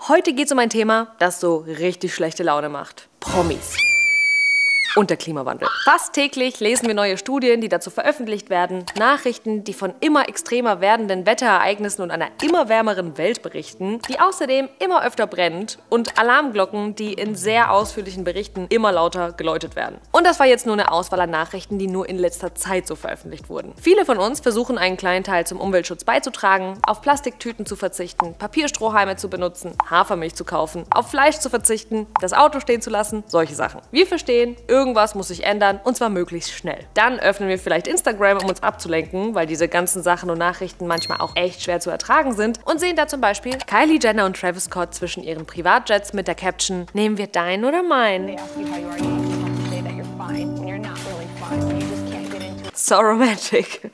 Heute geht es um ein Thema, das so richtig schlechte Laune macht. Promis. Und der Klimawandel. Fast täglich lesen wir neue Studien, die dazu veröffentlicht werden, Nachrichten, die von immer extremer werdenden Wetterereignissen und einer immer wärmeren Welt berichten, die außerdem immer öfter brennt und Alarmglocken, die in sehr ausführlichen Berichten immer lauter geläutet werden. Und das war jetzt nur eine Auswahl an Nachrichten, die nur in letzter Zeit so veröffentlicht wurden. Viele von uns versuchen einen kleinen Teil zum Umweltschutz beizutragen, auf Plastiktüten zu verzichten, Papierstrohhalme zu benutzen, Hafermilch zu kaufen, auf Fleisch zu verzichten, das Auto stehen zu lassen, solche Sachen. Wir verstehen, irgendwas muss sich ändern und zwar möglichst schnell. Dann öffnen wir vielleicht Instagram, um uns abzulenken, weil diese ganzen Sachen und Nachrichten manchmal auch echt schwer zu ertragen sind und sehen da zum Beispiel Kylie Jenner und Travis Scott zwischen ihren Privatjets mit der Caption: Nehmen wir deinen oder meinen? So romantic.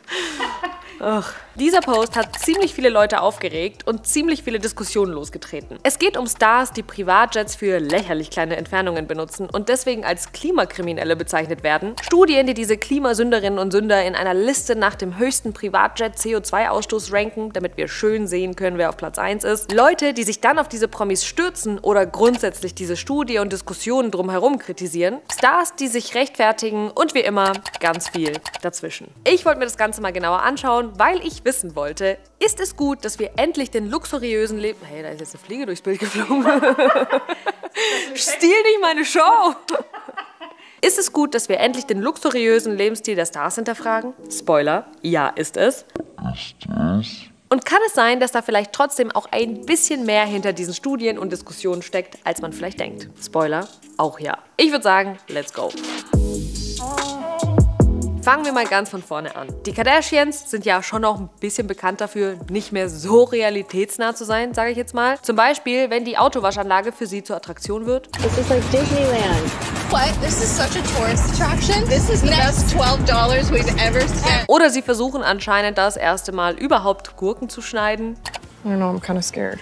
Ugh. Dieser Post hat ziemlich viele Leute aufgeregt und ziemlich viele Diskussionen losgetreten. Es geht um Stars, die Privatjets für lächerlich kleine Entfernungen benutzen und deswegen als Klimakriminelle bezeichnet werden. Studien, die diese Klimasünderinnen und Sünder in einer Liste nach dem höchsten Privatjet-CO2-Ausstoß ranken, damit wir schön sehen können, wer auf Platz 1 ist. Leute, die sich dann auf diese Promis stürzen oder grundsätzlich diese Studie und Diskussionen drumherum kritisieren. Stars, die sich rechtfertigen und wie immer ganz viel dazwischen. Ich wollte mir das Ganze mal genauer anschauen, weil ich wissen wollte, ist es gut, dass wir endlich den luxuriösen Leben... Hey, da ist jetzt eine Fliege durchs Bild geflogen. Stil nicht meine Show! Ist es gut, dass wir endlich den luxuriösen Lebensstil der Stars hinterfragen? Spoiler, ja, ist es. Und kann es sein, dass da vielleicht trotzdem auch ein bisschen mehr hinter diesen Studien und Diskussionen steckt, als man vielleicht denkt? Spoiler, auch ja. Ich würde sagen, let's go. Fangen wir mal ganz von vorne an. Die Kardashians sind ja schon noch ein bisschen bekannt dafür, nicht mehr so realitätsnah zu sein, sage ich jetzt mal. Zum Beispiel, wenn die Autowaschanlage für sie zur Attraktion wird. This is like Disneyland. What? This is such a tourist attraction. This is the best $12 we've ever spent. Oder sie versuchen anscheinend das erste Mal überhaupt Gurken zu schneiden. I don't know, I'm kind of scared.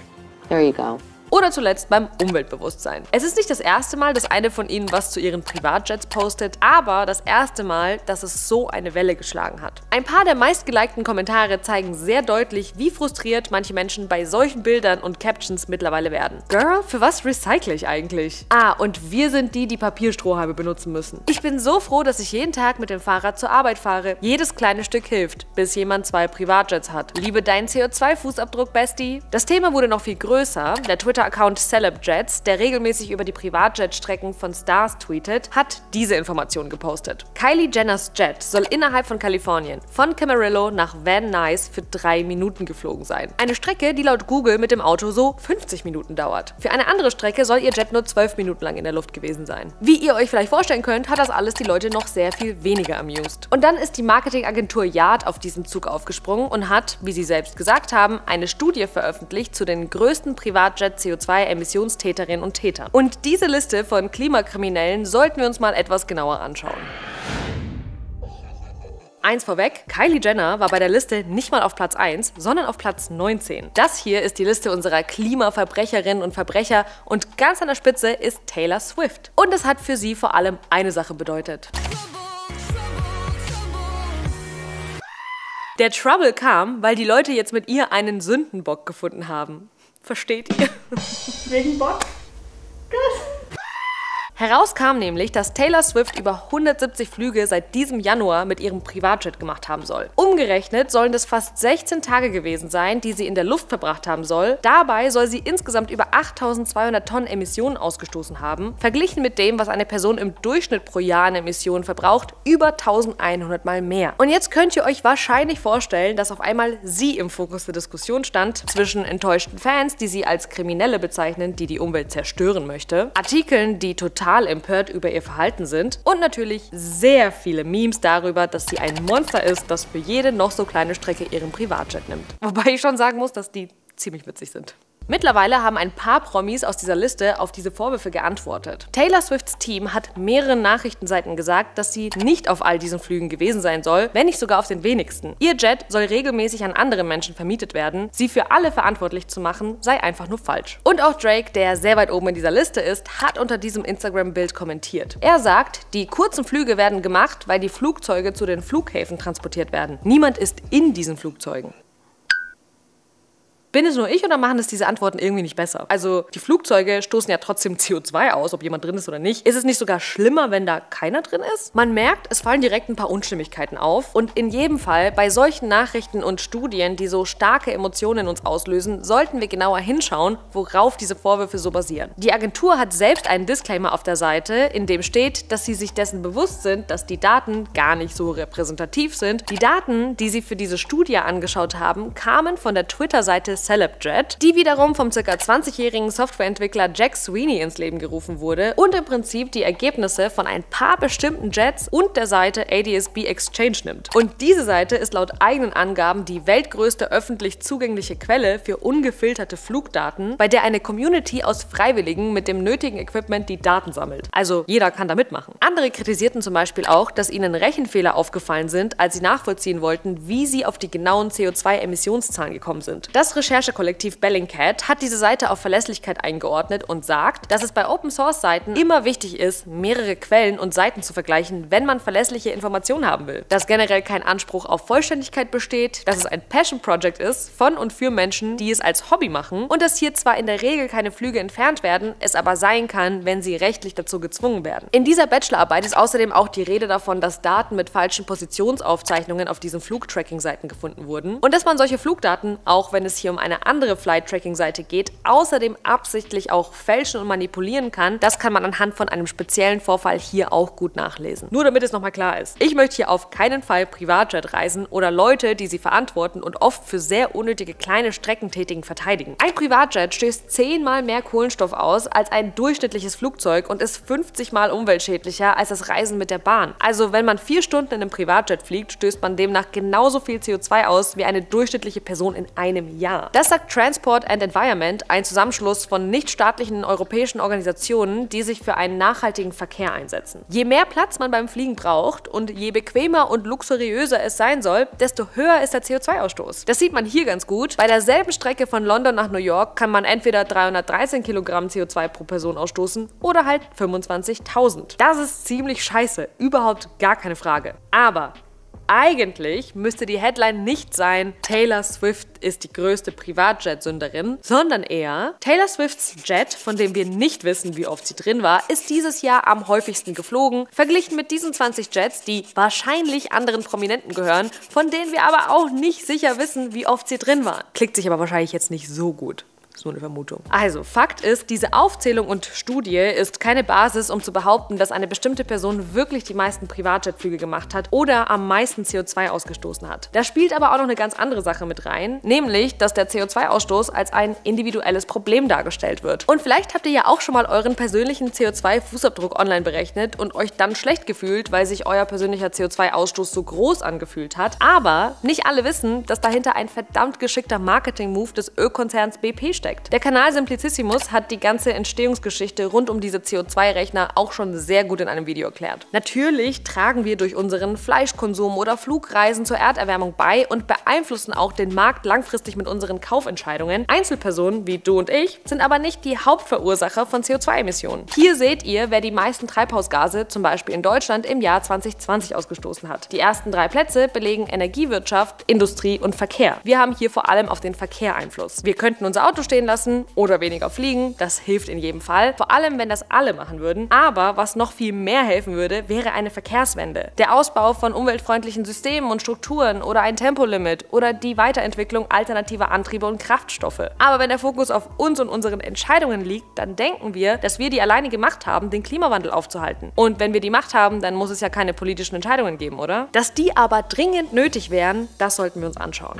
There you go. Oder zuletzt beim Umweltbewusstsein. Es ist nicht das erste Mal, dass eine von ihnen was zu ihren Privatjets postet, aber das erste Mal, dass es so eine Welle geschlagen hat. Ein paar der meistgelikten Kommentare zeigen sehr deutlich, wie frustriert manche Menschen bei solchen Bildern und Captions mittlerweile werden. Girl, für was recycle ich eigentlich? Ah, und wir sind die, die Papierstrohhalme benutzen müssen. Ich bin so froh, dass ich jeden Tag mit dem Fahrrad zur Arbeit fahre. Jedes kleine Stück hilft, bis jemand 2 Privatjets hat. Liebe deinen CO2-Fußabdruck, Bestie. Das Thema wurde noch viel größer. Der Twitter-Account CelebJets, der regelmäßig über die Privatjet-Strecken von Stars tweetet, hat diese Information gepostet. Kylie Jenners Jet soll innerhalb von Kalifornien von Camarillo nach Van Nuys für 3 Minuten geflogen sein. Eine Strecke, die laut Google mit dem Auto so 50 Minuten dauert. Für eine andere Strecke soll ihr Jet nur 12 Minuten lang in der Luft gewesen sein. Wie ihr euch vielleicht vorstellen könnt, hat das alles die Leute noch sehr viel weniger amused. Und dann ist die Marketingagentur Yard auf diesen Zug aufgesprungen und hat, wie sie selbst gesagt haben, eine Studie veröffentlicht zu den größten Privatjet-CO2-Emissionstäterinnen und Tätern. Und diese Liste von Klimakriminellen sollten wir uns mal etwas genauer anschauen. Eins vorweg, Kylie Jenner war bei der Liste nicht mal auf Platz 1, sondern auf Platz 19. Das hier ist die Liste unserer Klimaverbrecherinnen und Verbrecher und ganz an der Spitze ist Taylor Swift. Und es hat für sie vor allem eine Sache bedeutet. Der Trouble kam, weil die Leute jetzt mit ihr einen Sündenbock gefunden haben. Versteht ihr? Wegen Bock? Heraus kam nämlich, dass Taylor Swift über 170 Flüge seit diesem Januar mit ihrem Privatjet gemacht haben soll. Umgerechnet sollen das fast 16 Tage gewesen sein, die sie in der Luft verbracht haben soll. Dabei soll sie insgesamt über 8.200 Tonnen Emissionen ausgestoßen haben. Verglichen mit dem, was eine Person im Durchschnitt pro Jahr an Emissionen verbraucht, über 1.100 Mal mehr. Und jetzt könnt ihr euch wahrscheinlich vorstellen, dass auf einmal sie im Fokus der Diskussion stand, zwischen enttäuschten Fans, die sie als Kriminelle bezeichnen, die die Umwelt zerstören möchte, Artikeln, die total empört über ihr Verhalten sind und natürlich sehr viele Memes darüber, dass sie ein Monster ist, das für jede noch so kleine Strecke ihren Privatjet nimmt. Wobei ich schon sagen muss, dass die ziemlich witzig sind. Mittlerweile haben ein paar Promis aus dieser Liste auf diese Vorwürfe geantwortet. Taylor Swifts Team hat mehreren Nachrichtenseiten gesagt, dass sie nicht auf all diesen Flügen gewesen sein soll, wenn nicht sogar auf den wenigsten. Ihr Jet soll regelmäßig an andere Menschen vermietet werden. Sie für alle verantwortlich zu machen, sei einfach nur falsch. Und auch Drake, der sehr weit oben in dieser Liste ist, hat unter diesem Instagram-Bild kommentiert. Er sagt, die kurzen Flüge werden gemacht, weil die Flugzeuge zu den Flughäfen transportiert werden. Niemand ist in diesen Flugzeugen. Bin es nur ich oder machen es diese Antworten irgendwie nicht besser? Also die Flugzeuge stoßen ja trotzdem CO2 aus, ob jemand drin ist oder nicht. Ist es nicht sogar schlimmer, wenn da keiner drin ist? Man merkt, es fallen direkt ein paar Unstimmigkeiten auf und in jedem Fall bei solchen Nachrichten und Studien, die so starke Emotionen in uns auslösen, sollten wir genauer hinschauen, worauf diese Vorwürfe so basieren. Die Agentur hat selbst einen Disclaimer auf der Seite, in dem steht, dass sie sich dessen bewusst sind, dass die Daten gar nicht so repräsentativ sind. Die Daten, die sie für diese Studie angeschaut haben, kamen von der Twitter-Seite CelebJet, die wiederum vom ca. 20-jährigen Softwareentwickler Jack Sweeney ins Leben gerufen wurde und im Prinzip die Ergebnisse von ein paar bestimmten Jets und der Seite ADS-B Exchange nimmt. Und diese Seite ist laut eigenen Angaben die weltgrößte öffentlich zugängliche Quelle für ungefilterte Flugdaten, bei der eine Community aus Freiwilligen mit dem nötigen Equipment die Daten sammelt. Also jeder kann da mitmachen. Andere kritisierten zum Beispiel auch, dass ihnen Rechenfehler aufgefallen sind, als sie nachvollziehen wollten, wie sie auf die genauen CO2-Emissionszahlen gekommen sind. Das Recherchekollektiv Bellingcat hat diese Seite auf Verlässlichkeit eingeordnet und sagt, dass es bei Open-Source-Seiten immer wichtig ist, mehrere Quellen und Seiten zu vergleichen, wenn man verlässliche Informationen haben will. Dass generell kein Anspruch auf Vollständigkeit besteht, dass es ein Passion-Project ist von und für Menschen, die es als Hobby machen und dass hier zwar in der Regel keine Flüge entfernt werden, es aber sein kann, wenn sie rechtlich dazu gezwungen werden. In dieser Bachelorarbeit ist außerdem auch die Rede davon, dass Daten mit falschen Positionsaufzeichnungen auf diesen Flugtracking-Seiten gefunden wurden und dass man solche Flugdaten, auch wenn es hier um eine andere Flight-Tracking-Seite geht, außerdem absichtlich auch fälschen und manipulieren kann. Das kann man anhand von einem speziellen Vorfall hier auch gut nachlesen. Nur damit es nochmal klar ist. Ich möchte hier auf keinen Fall Privatjet reisen oder Leute, die sie verantworten und oft für sehr unnötige kleine Strecken tätigen, verteidigen. Ein Privatjet stößt 10-mal mehr Kohlenstoff aus als ein durchschnittliches Flugzeug und ist 50-mal umweltschädlicher als das Reisen mit der Bahn. Also wenn man 4 Stunden in einem Privatjet fliegt, stößt man demnach genauso viel CO2 aus wie eine durchschnittliche Person in einem Jahr. Das sagt Transport and Environment, ein Zusammenschluss von nichtstaatlichen europäischen Organisationen, die sich für einen nachhaltigen Verkehr einsetzen. Je mehr Platz man beim Fliegen braucht und je bequemer und luxuriöser es sein soll, desto höher ist der CO2-Ausstoß. Das sieht man hier ganz gut. Bei derselben Strecke von London nach New York kann man entweder 313 Kilogramm CO2 pro Person ausstoßen oder halt 25.000. Das ist ziemlich scheiße, überhaupt gar keine Frage. Aber eigentlich müsste die Headline nicht sein, Taylor Swift ist die größte Privatjet-Sünderin, sondern eher, Taylor Swifts Jet, von dem wir nicht wissen, wie oft sie drin war, ist dieses Jahr am häufigsten geflogen, verglichen mit diesen 20 Jets, die wahrscheinlich anderen Prominenten gehören, von denen wir aber auch nicht sicher wissen, wie oft sie drin waren. Klickt sich aber wahrscheinlich jetzt nicht so gut. Ist nur eine Vermutung. Also, Fakt ist, diese Aufzählung und Studie ist keine Basis, um zu behaupten, dass eine bestimmte Person wirklich die meisten Privatjetflüge gemacht hat oder am meisten CO2 ausgestoßen hat. Da spielt aber auch noch eine ganz andere Sache mit rein, nämlich, dass der CO2-Ausstoß als ein individuelles Problem dargestellt wird. Und vielleicht habt ihr ja auch schon mal euren persönlichen CO2-Fußabdruck online berechnet und euch dann schlecht gefühlt, weil sich euer persönlicher CO2-Ausstoß so groß angefühlt hat. Aber nicht alle wissen, dass dahinter ein verdammt geschickter Marketing-Move des Ölkonzerns BP steckt. Der Kanal Simplicissimus hat die ganze Entstehungsgeschichte rund um diese CO2-Rechner auch schon sehr gut in einem Video erklärt. Natürlich tragen wir durch unseren Fleischkonsum oder Flugreisen zur Erderwärmung bei und beeinflussen auch den Markt langfristig mit unseren Kaufentscheidungen. Einzelpersonen wie du und ich sind aber nicht die Hauptverursacher von CO2-Emissionen. Hier seht ihr, wer die meisten Treibhausgase, zum Beispiel in Deutschland, im Jahr 2020 ausgestoßen hat. Die ersten 3 Plätze belegen Energiewirtschaft, Industrie und Verkehr. Wir haben hier vor allem auf den Verkehr Einfluss. Wir könnten unser Auto stehen lassen oder weniger fliegen, das hilft in jedem Fall, vor allem wenn das alle machen würden, aber was noch viel mehr helfen würde, wäre eine Verkehrswende. Der Ausbau von umweltfreundlichen Systemen und Strukturen oder ein Tempolimit oder die Weiterentwicklung alternativer Antriebe und Kraftstoffe. Aber wenn der Fokus auf uns und unseren Entscheidungen liegt, dann denken wir, dass wir die alleinige Macht haben, den Klimawandel aufzuhalten. Und wenn wir die Macht haben, dann muss es ja keine politischen Entscheidungen geben, oder? Dass die aber dringend nötig wären, das sollten wir uns anschauen.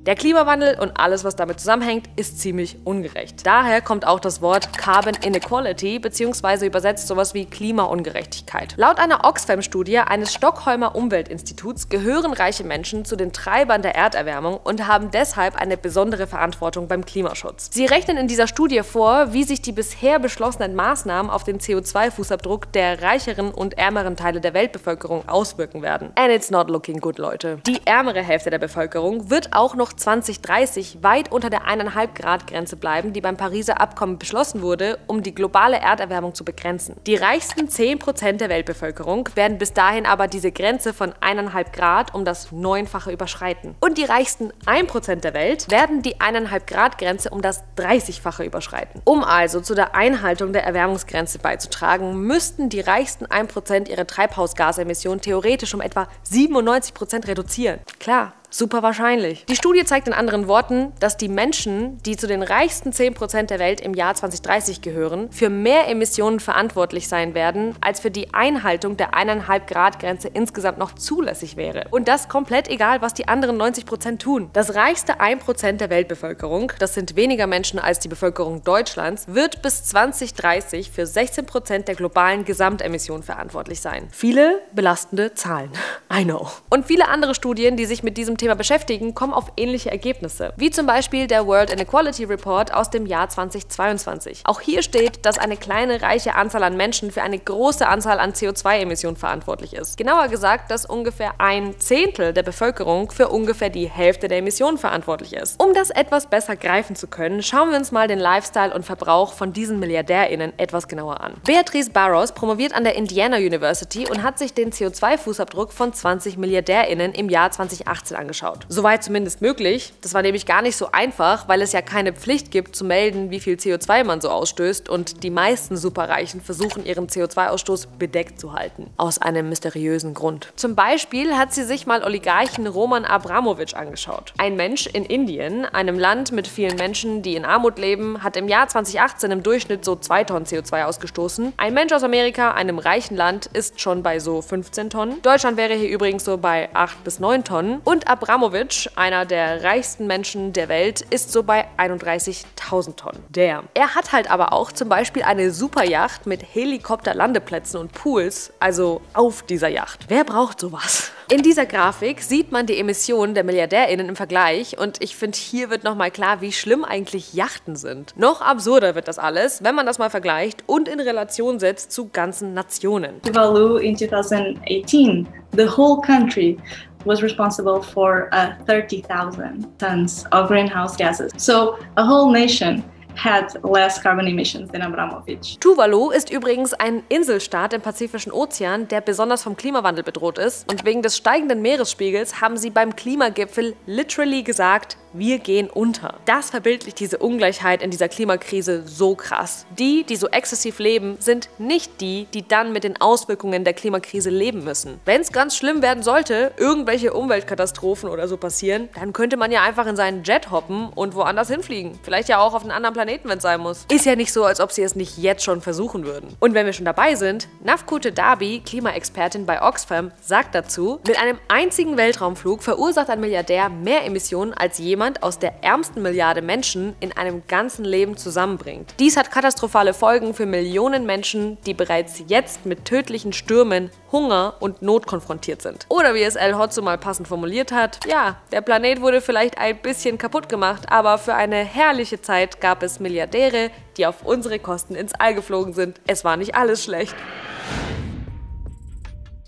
Der Klimawandel und alles, was damit zusammenhängt, ist ziemlich ungerecht. Daher kommt auch das Wort Carbon Inequality bzw. übersetzt sowas wie Klimaungerechtigkeit. Laut einer Oxfam-Studie eines Stockholmer Umweltinstituts gehören reiche Menschen zu den Treibern der Erderwärmung und haben deshalb eine besondere Verantwortung beim Klimaschutz. Sie rechnen in dieser Studie vor, wie sich die bisher beschlossenen Maßnahmen auf den CO2-Fußabdruck der reicheren und ärmeren Teile der Weltbevölkerung auswirken werden. And it's not looking good, Leute. Die ärmere Hälfte der Bevölkerung wird auch noch noch 2030 weit unter der 1,5 Grad Grenze bleiben, die beim Pariser Abkommen beschlossen wurde, um die globale Erderwärmung zu begrenzen. Die reichsten 10% der Weltbevölkerung werden bis dahin aber diese Grenze von 1,5 Grad um das 9-fache überschreiten. Und die reichsten 1% der Welt werden die 1,5 Grad Grenze um das 30-fache überschreiten. Um also zu der Einhaltung der Erwärmungsgrenze beizutragen, müssten die reichsten 1% ihre Treibhausgasemissionen theoretisch um etwa 97% reduzieren. Klar. Super wahrscheinlich. Die Studie zeigt in anderen Worten, dass die Menschen, die zu den reichsten 10% der Welt im Jahr 2030 gehören, für mehr Emissionen verantwortlich sein werden, als für die Einhaltung der 1,5 Grad Grenze insgesamt noch zulässig wäre. Und das komplett egal, was die anderen 90% tun. Das reichste 1% der Weltbevölkerung, das sind weniger Menschen als die Bevölkerung Deutschlands, wird bis 2030 für 16% der globalen Gesamtemissionen verantwortlich sein. Viele belastende Zahlen. I know. Und viele andere Studien, die sich mit diesem Thema beschäftigen, kommen auf ähnliche Ergebnisse, wie zum Beispiel der World Inequality Report aus dem Jahr 2022. Auch hier steht, dass eine kleine reiche Anzahl an Menschen für eine große Anzahl an CO2-Emissionen verantwortlich ist. Genauer gesagt, dass ungefähr 1/10 der Bevölkerung für ungefähr die Hälfte der Emissionen verantwortlich ist. Um das etwas besser greifen zu können, schauen wir uns mal den Lifestyle und Verbrauch von diesen MilliardärInnen etwas genauer an. Beatrice Barros promoviert an der Indiana University und hat sich den CO2-Fußabdruck von 20 MilliardärInnen im Jahr 2018 angeschaut. Soweit zumindest möglich. Das war nämlich gar nicht so einfach, weil es ja keine Pflicht gibt zu melden, wie viel CO2 man so ausstößt, und die meisten Superreichen versuchen, ihren CO2-Ausstoß bedeckt zu halten. Aus einem mysteriösen Grund. Zum Beispiel hat sie sich mal Oligarchen Roman Abramovich angeschaut. Ein Mensch in Indien, einem Land mit vielen Menschen, die in Armut leben, hat im Jahr 2018 im Durchschnitt so 2 Tonnen CO2 ausgestoßen. Ein Mensch aus Amerika, einem reichen Land, ist schon bei so 15 Tonnen. Deutschland wäre hier übrigens so bei 8 bis 9 Tonnen. Und Abramovich, einer der reichsten Menschen der Welt, ist so bei 31.000 Tonnen. Damn. Er hat halt aber auch zum Beispiel eine Superjacht mit Helikopterlandeplätzen und Pools, also auf dieser Yacht. Wer braucht sowas? In dieser Grafik sieht man die Emissionen der MilliardärInnen im Vergleich, und ich finde, hier wird nochmal klar, wie schlimm eigentlich Yachten sind. Noch absurder wird das alles, wenn man das mal vergleicht und in Relation setzt zu ganzen Nationen. Tuvalu in 2018, the whole country was responsible for 30,000 tons of greenhouse gases. So a whole nation had less carbon emissions than Abramovich. Tuvalu ist übrigens ein Inselstaat im Pazifischen Ozean, der besonders vom Klimawandel bedroht ist, und wegen des steigenden Meeresspiegels haben sie beim Klimagipfel literally gesagt, wir gehen unter. Das verbildlicht diese Ungleichheit in dieser Klimakrise so krass. Die, die so exzessiv leben, sind nicht die, die dann mit den Auswirkungen der Klimakrise leben müssen. Wenn es ganz schlimm werden sollte, irgendwelche Umweltkatastrophen oder so passieren, dann könnte man ja einfach in seinen Jet hoppen und woanders hinfliegen. Vielleicht ja auch auf einen anderen Planeten, wenn es sein muss. Ist ja nicht so, als ob sie es nicht jetzt schon versuchen würden. Und wenn wir schon dabei sind, Nafkute Darby, Klimaexpertin bei Oxfam, sagt dazu, mit einem einzigen Weltraumflug verursacht ein Milliardär mehr Emissionen als jemand aus der ärmsten Milliarde Menschen in einem ganzen Leben zusammenbringt. Dies hat katastrophale Folgen für Millionen Menschen, die bereits jetzt mit tödlichen Stürmen, Hunger und Not konfrontiert sind. Oder wie es El Hotzo mal passend formuliert hat, ja, der Planet wurde vielleicht ein bisschen kaputt gemacht, aber für eine herrliche Zeit gab es Milliardäre, die auf unsere Kosten ins All geflogen sind. Es war nicht alles schlecht.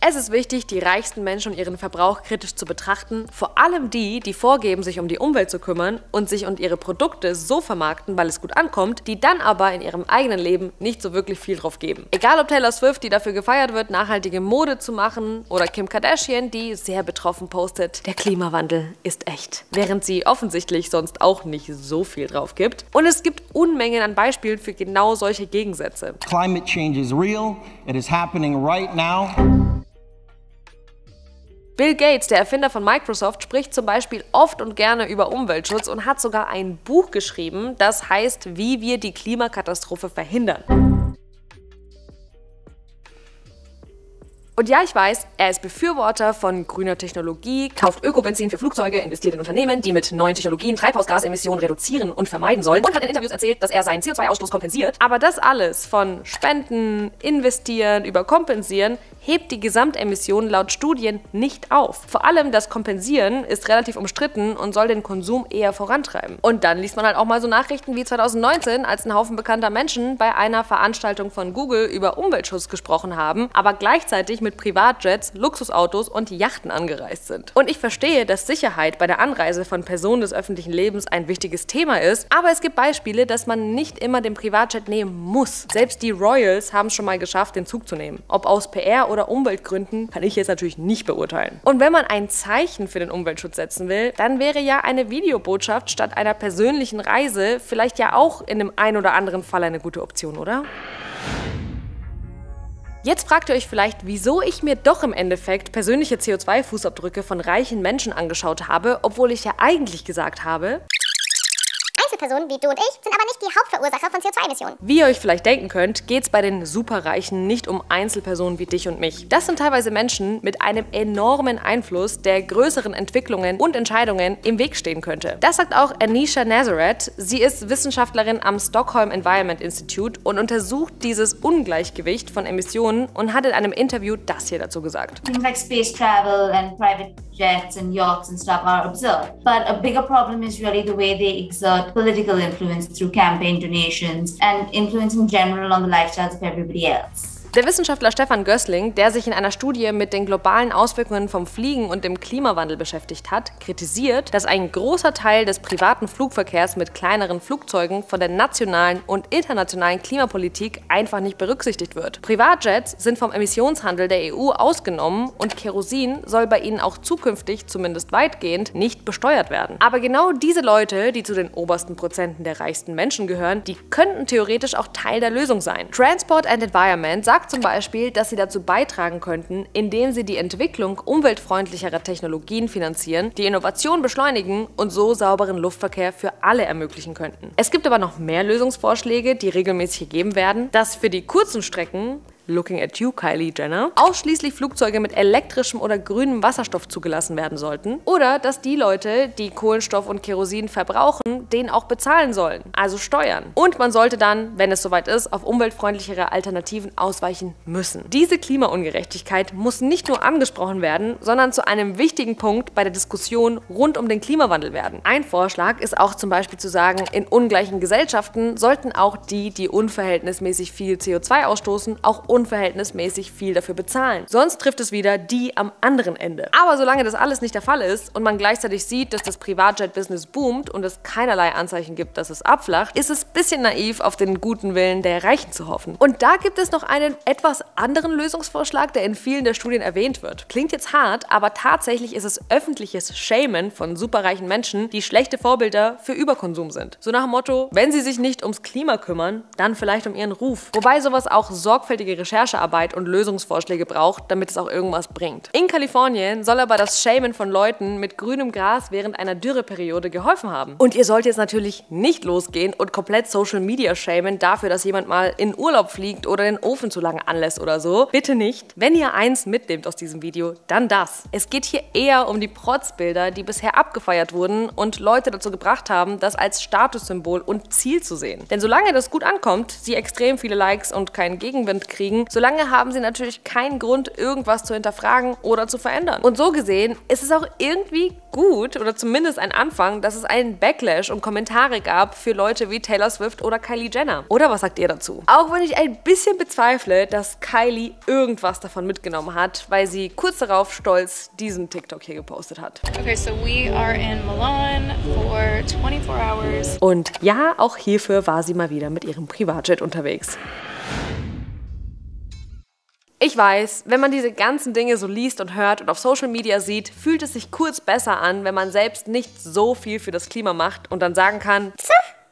Es ist wichtig, die reichsten Menschen und ihren Verbrauch kritisch zu betrachten, vor allem die, die vorgeben, sich um die Umwelt zu kümmern und sich und ihre Produkte so vermarkten, weil es gut ankommt, die dann aber in ihrem eigenen Leben nicht so wirklich viel drauf geben. Egal ob Taylor Swift, die dafür gefeiert wird, nachhaltige Mode zu machen, oder Kim Kardashian, die sehr betroffen postet, der Klimawandel ist echt, während sie offensichtlich sonst auch nicht so viel drauf gibt. Und es gibt Unmengen an Beispielen für genau solche Gegensätze. Climate change is real, it is happening right now. Bill Gates, der Erfinder von Microsoft, spricht zum Beispiel oft und gerne über Umweltschutz und hat sogar ein Buch geschrieben, das heißt, wie wir die Klimakatastrophe verhindern. Und ja, ich weiß, er ist Befürworter von grüner Technologie, kauft Ökobenzin für Flugzeuge, investiert in Unternehmen, die mit neuen Technologien Treibhausgasemissionen reduzieren und vermeiden sollen, und hat in Interviews erzählt, dass er seinen CO2-Ausstoß kompensiert. Aber das alles, von Spenden, Investieren über Kompensieren, hebt die Gesamtemissionen laut Studien nicht auf. Vor allem das Kompensieren ist relativ umstritten und soll den Konsum eher vorantreiben. Und dann liest man halt auch mal so Nachrichten wie 2019, als ein Haufen bekannter Menschen bei einer Veranstaltung von Google über Umweltschutz gesprochen haben, aber gleichzeitig mit Privatjets, Luxusautos und Yachten angereist sind. Und ich verstehe, dass Sicherheit bei der Anreise von Personen des öffentlichen Lebens ein wichtiges Thema ist, aber es gibt Beispiele, dass man nicht immer den Privatjet nehmen muss. Selbst die Royals haben es schon mal geschafft, den Zug zu nehmen. Ob aus PR- oder Umweltgründen, kann ich jetzt natürlich nicht beurteilen. Und wenn man ein Zeichen für den Umweltschutz setzen will, dann wäre ja eine Videobotschaft statt einer persönlichen Reise vielleicht ja auch in dem einen oder anderen Fall eine gute Option, oder? Jetzt fragt ihr euch vielleicht, wieso ich mir doch im Endeffekt persönliche CO2-Fußabdrücke von reichen Menschen angeschaut habe, obwohl ich ja eigentlich gesagt habe, Einzelpersonen wie du und ich sind aber nicht die Hauptverursacher von CO2-Emissionen. Wie ihr euch vielleicht denken könnt, geht es bei den Superreichen nicht um Einzelpersonen wie dich und mich. Das sind teilweise Menschen mit einem enormen Einfluss, der größeren Entwicklungen und Entscheidungen im Weg stehen könnte. Das sagt auch Anisha Nazareth. Sie ist Wissenschaftlerin am Stockholm Environment Institute und untersucht dieses Ungleichgewicht von Emissionen und hat in einem Interview das hier dazu gesagt. Things like space travel and private jets and yachts and stuff are absurd. But a bigger problem is really the way they exert political influence through campaign donations and influence in general on the lifestyles of everybody else. Der Wissenschaftler Stefan Gößling, der sich in einer Studie mit den globalen Auswirkungen vom Fliegen und dem Klimawandel beschäftigt hat, kritisiert, dass ein großer Teil des privaten Flugverkehrs mit kleineren Flugzeugen von der nationalen und internationalen Klimapolitik einfach nicht berücksichtigt wird. Privatjets sind vom Emissionshandel der EU ausgenommen und Kerosin soll bei ihnen auch zukünftig, zumindest weitgehend, nicht besteuert werden. Aber genau diese Leute, die zu den obersten Prozenten der reichsten Menschen gehören, die könnten theoretisch auch Teil der Lösung sein. Transport and Environment sagt zum Beispiel, dass sie dazu beitragen könnten, indem sie die Entwicklung umweltfreundlicherer Technologien finanzieren, die Innovation beschleunigen und so sauberen Luftverkehr für alle ermöglichen könnten. Es gibt aber noch mehr Lösungsvorschläge, die regelmäßig gegeben werden, dass für die kurzen Strecken Looking at you, Kylie Jenner, ausschließlich Flugzeuge mit elektrischem oder grünem Wasserstoff zugelassen werden sollten oder dass die Leute, die Kohlenstoff und Kerosin verbrauchen, den auch bezahlen sollen, also steuern. Und man sollte dann, wenn es soweit ist, auf umweltfreundlichere Alternativen ausweichen müssen. Diese Klimaungerechtigkeit muss nicht nur angesprochen werden, sondern zu einem wichtigen Punkt bei der Diskussion rund um den Klimawandel werden. Ein Vorschlag ist auch zum Beispiel zu sagen, in ungleichen Gesellschaften sollten auch die, die unverhältnismäßig viel CO2 ausstoßen, auch unverhältnismäßig viel dafür bezahlen. Sonst trifft es wieder die am anderen Ende. Aber solange das alles nicht der Fall ist und man gleichzeitig sieht, dass das Privatjet-Business boomt und es keinerlei Anzeichen gibt, dass es abflacht, ist es ein bisschen naiv, auf den guten Willen der Reichen zu hoffen. Und da gibt es noch einen etwas anderen Lösungsvorschlag, der in vielen der Studien erwähnt wird. Klingt jetzt hart, aber tatsächlich ist es öffentliches Shamen von superreichen Menschen, die schlechte Vorbilder für Überkonsum sind. So nach dem Motto, wenn sie sich nicht ums Klima kümmern, dann vielleicht um ihren Ruf. Wobei sowas auch sorgfältige Recherchearbeit und Lösungsvorschläge braucht, damit es auch irgendwas bringt. In Kalifornien soll aber das Shamen von Leuten mit grünem Gras während einer Dürreperiode geholfen haben. Und ihr sollt jetzt natürlich nicht losgehen und komplett Social Media shamen dafür, dass jemand mal in Urlaub fliegt oder den Ofen zu lange anlässt oder so. Bitte nicht. Wenn ihr eins mitnehmt aus diesem Video, dann das. Es geht hier eher um die Protzbilder, die bisher abgefeiert wurden und Leute dazu gebracht haben, das als Statussymbol und Ziel zu sehen. Denn solange das gut ankommt, sie extrem viele Likes und keinen Gegenwind kriegen, solange haben sie natürlich keinen Grund, irgendwas zu hinterfragen oder zu verändern. Und so gesehen ist es auch irgendwie gut, oder zumindest ein Anfang, dass es einen Backlash und Kommentare gab für Leute wie Taylor Swift oder Kylie Jenner. Oder was sagt ihr dazu? Auch wenn ich ein bisschen bezweifle, dass Kylie irgendwas davon mitgenommen hat, weil sie kurz darauf stolz diesen TikTok hier gepostet hat. Okay, so we are in Milan for 24 hours. Und ja, auch hierfür war sie mal wieder mit ihrem Privatjet unterwegs. Ich weiß, wenn man diese ganzen Dinge so liest und hört und auf Social Media sieht, fühlt es sich kurz besser an, wenn man selbst nicht so viel für das Klima macht und dann sagen kann,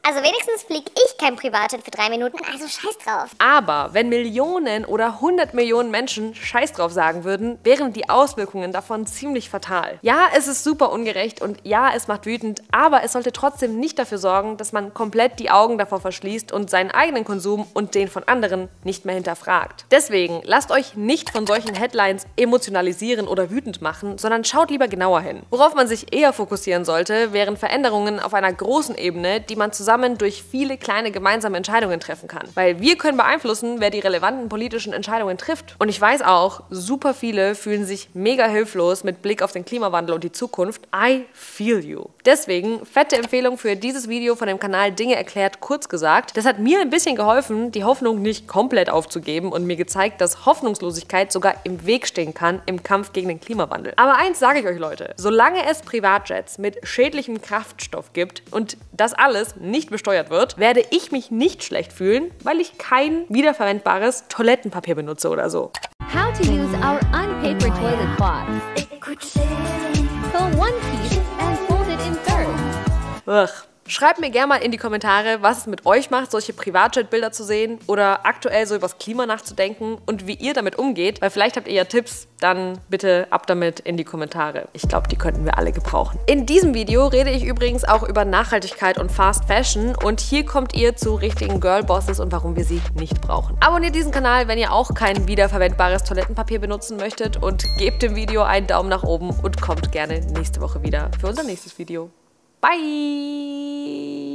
Also wenigstens fliege ich kein Privatjet für 3 Minuten, also scheiß drauf. aber wenn Millionen oder 100 Millionen Menschen Scheiß drauf sagen würden, wären die Auswirkungen davon ziemlich fatal. Ja, es ist super ungerecht und ja, es macht wütend, aber es sollte trotzdem nicht dafür sorgen, dass man komplett die Augen davor verschließt und seinen eigenen Konsum und den von anderen nicht mehr hinterfragt. Deswegen lasst euch nicht von solchen Headlines emotionalisieren oder wütend machen, sondern schaut lieber genauer hin. Worauf man sich eher fokussieren sollte, wären Veränderungen auf einer großen Ebene, die man zusammen zusammen durch viele kleine gemeinsame Entscheidungen treffen kann. Weil wir können beeinflussen, wer die relevanten politischen Entscheidungen trifft. Und ich weiß auch, super viele fühlen sich mega hilflos mit Blick auf den Klimawandel und die Zukunft. I feel you. Deswegen fette Empfehlung für dieses Video von dem Kanal Dinge erklärt, kurz gesagt. Das hat mir ein bisschen geholfen, die Hoffnung nicht komplett aufzugeben und mir gezeigt, dass Hoffnungslosigkeit sogar im Weg stehen kann im Kampf gegen den Klimawandel. Aber eins sage ich euch, Leute, solange es Privatjets mit schädlichem Kraftstoff gibt und das alles nicht besteuert wird, werde ich mich nicht schlecht fühlen, weil ich kein wiederverwendbares Toilettenpapier benutze oder so. How to use our unpapered toilet cloths. Pull one piece and fold it in thirds. Ugh. Schreibt mir gerne mal in die Kommentare, was es mit euch macht, solche Privatjet-Bilder zu sehen oder aktuell so über das Klima nachzudenken und wie ihr damit umgeht, weil vielleicht habt ihr ja Tipps, dann bitte ab damit in die Kommentare. Ich glaube, die könnten wir alle gebrauchen. In diesem Video rede ich übrigens auch über Nachhaltigkeit und Fast Fashion und hier kommt ihr zu richtigen Girlbosses und warum wir sie nicht brauchen. Abonniert diesen Kanal, wenn ihr auch kein wiederverwendbares Toilettenpapier benutzen möchtet und gebt dem Video einen Daumen nach oben und kommt gerne nächste Woche wieder für unser nächstes Video. Bye!